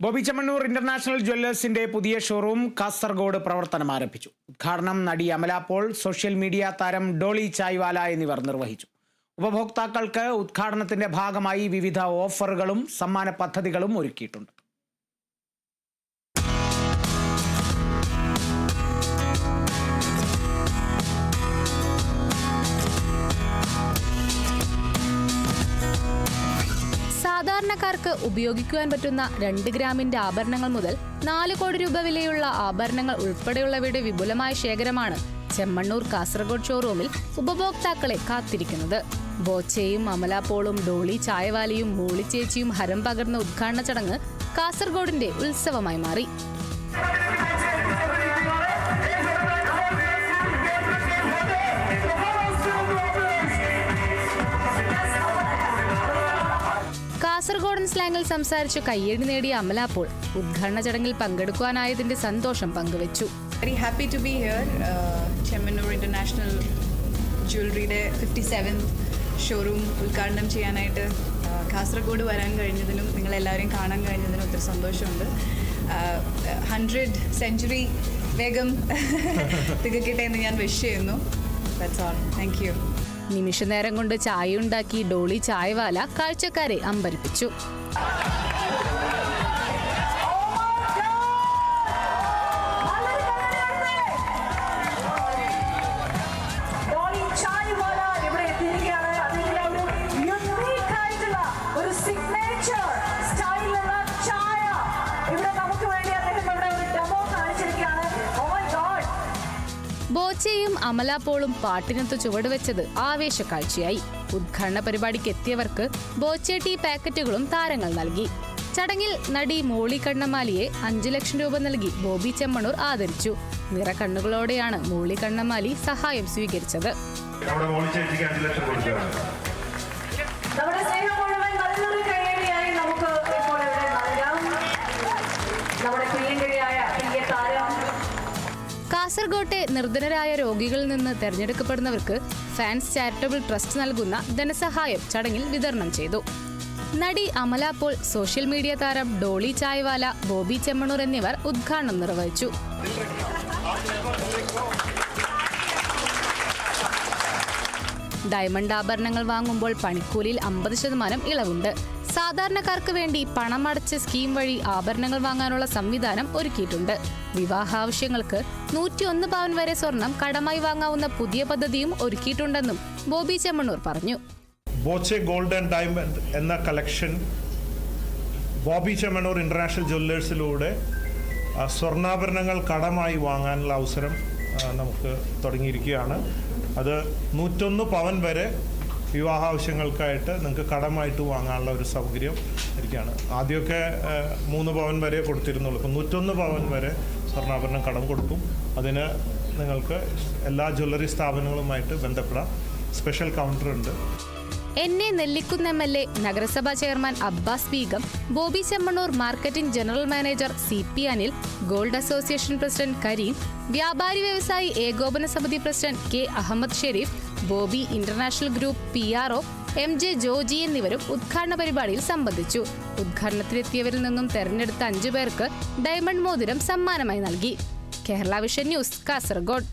Bobby Chemmanur international ജ്വല്ലേഴ്സിന്റെ പുതിയ showroom Kasaragod പ്രവർത്തനം ആരംഭിച്ചു. ഉദ്ഘാടനം നടി അമല പോൾ, സോഷ്യൽ മീഡിയ താരം ഡോളി ചായ്വാല എന്നിവർ നിർവഹിച്ചു. ഉപഭോക്താക്കൾക്ക് ഉദ്ഘാടനത്തിന്റെ ഭാഗമായി വിവിധ ഓഫറുകളും സമ്മാന പദ്ധതികളും ഒരുക്കിയിട്ടുണ്ട്. സാധാരണക്കാർക്ക് ഉപയോഗിക്കുവാൻ പറ്റുന്ന 2 ഗ്രാമിന്റെ ആഭരണങ്ങൾ മുതൽ 4 കോടി രൂപ വിലയുള്ള ആഭരണങ്ങൾ ഉൾപ്പെടെയുള്ളവയുടെ വിപുലമായ ശേഖരമാണ് ചെമ്മണ്ണൂർ കാസർഗോഡ് ഷോറൂമിൽ ഉപഭോക്താക്കളെ കാത്തിരിക്കുന്നത്. ബോച്ചയും അമല പോളും ഡോളി ചായവാലയും മോളി ചേച്ചിയും ഹരം പകർന്ന ഉദ്ഘാടന ചടങ്ങ് കാസർഗോഡിന്റെ ഉത്സവമായി മാറി. കാസർഗോഡൻ സ്ലാങ്ങിൽ സംസാരിച്ചു കയ്യടി നേടിയ അമല പോൾ ഉദ്ഘാടന ചടങ്ങിൽ പങ്കെടുക്കുവാനായതിന്റെ സന്തോഷം പങ്കുവച്ചു. Very happy to be here. Chemmannur international ജ്വല്ലറിയുടെ 57th ഷോറൂം ഉദ്ഘാടനം ചെയ്യാനായിട്ട് കാസർഗോഡ് വരാൻ കഴിഞ്ഞതിനും നിങ്ങളെല്ലാവരെയും കാണാൻ കഴിഞ്ഞതിനും ഒത്തിരി സന്തോഷമുണ്ട്. 100 സെഞ്ച്വറി വേഗം തികക്കട്ടെ എന്ന് ഞാൻ വിഷ് ചെയ്യുന്നു. That's all. Thank you. നിമിഷനേരം കൊണ്ട് ചായയുണ്ടാക്കി ഡോളി ചായവാല കാഴ്ചക്കാരെ അമ്പരിപ്പിച്ചു. ബോച്ചയും അമല പോളും പാട്ടിനൊത്ത് ചുവടുവെച്ചത് ആവേശക്കാഴ്ചയായി. ഉദ്ഘാടന പരിപാടിക്ക് എത്തിയവർക്ക് ബോച്ചെ ടീ പാക്കറ്റുകളും താരങ്ങൾ നൽകി. ചടങ്ങിൽ നടി മോളി കണ്ണമാലിയെ 5 ലക്ഷം രൂപ നൽകി ബോബി ചെമ്മണ്ണൂർ ആദരിച്ചു. നിറക്കണ്ണുകളോടെയാണ് മോളി കണ്ണമാലി സഹായം സ്വീകരിച്ചത്. കാസർഗോട്ടെ നിർധനരായ രോഗികളിൽ നിന്ന് തെരഞ്ഞെടുക്കപ്പെടുന്നവർക്ക് ഫാൻസ് ചാരിറ്റബിൾ ട്രസ്റ്റ് നൽകുന്ന ധനസഹായം ചടങ്ങിൽ വിതരണം ചെയ്തു. നടി അമല പോൾ, സോഷ്യൽ മീഡിയ താരം ഡോളി ചായ്വാല, ബോബി ചെമ്മണ്ണൂർ എന്നിവർ ഉദ്ഘാടനം നിർവഹിച്ചു. ഡയമണ്ട് ആഭരണങ്ങൾ വാങ്ങുമ്പോൾ പണിക്കൂലിയിൽ 50% ഇളവുണ്ട്. സാധാരണക്കാർക്ക് വേണ്ടി പണമടച്ച് സ്കീം വഴി ആഭരണങ്ങൾ വാങ്ങാനുള്ള സംവിധാനം ഒരുക്കിയിട്ടുണ്ട്. വിവാഹാവശ്യങ്ങൾക്ക് 101 പവൻ വരെ സ്വർണം കടമായി വാങ്ങാവുന്ന പുതിയ പദ്ധതിയും ഒരുക്കിയിട്ടുണ്ടെന്നും ബോബി ചെമ്മണ്ണൂർ പറഞ്ഞു. ബോച്ചെ ഗോൾഡ് ആൻഡ് ഡയമണ്ട് എന്ന കളക്ഷൻ ബോബി ചെമ്മണ്ണൂർ ഇന്റർനാഷണൽ ജ്വല്ലേഴ്സിലൂടെ സ്വർണ്ണാഭരണങ്ങൾ കടമായി വാങ്ങാനുള്ള അവസരം നമുക്ക് തുടങ്ങിയിരിക്കുകയാണ്. അത് 101 പവൻ വരെ വിവാഹാവശ്യങ്ങൾക്കായിട്ട് നിങ്ങൾക്ക് കടമായിട്ട് വാങ്ങാനുള്ള ഒരു സൗകര്യം ഇരിക്കുകയാണ്. ആദ്യമൊക്കെ 3 പവൻ വരെ കൊടുത്തിരുന്നുള്ളൂ. ഇപ്പം 101 പവൻ വരെ സ്വർണ്ണാഭരണം കടം കൊടുക്കും. അതിന് നിങ്ങൾക്ക് എല്ലാ ജ്വല്ലറി സ്ഥാപനങ്ങളുമായിട്ട് ബന്ധപ്പെടാം. സ്പെഷ്യൽ കൗണ്ടർ ഉണ്ട്. എന്നെ നെല്ലിക്കുന്ന് MLA, നഗരസഭാ chairman Abbas Begum, Bobby Chemmanur marketing general manager CP Anil, gold association president Karim, വ്യാപാരി വ്യവസായി ഏകോപന സമിതി president K Ahmed Sharif, Bobby international group PRO MJ Joji എന്നിവരും ഉദ്ഘാടന പരിപാടിയിൽ സംബന്ധിച്ചു. ഉദ്ഘാടനത്തിലെത്തിയവരിൽ നിന്നും തെരഞ്ഞെടുത്ത 5 പേർക്ക് ഡയമണ്ട് മോതിരം സമ്മാനമായി നൽകി. Kerala vision news, Kasaragod.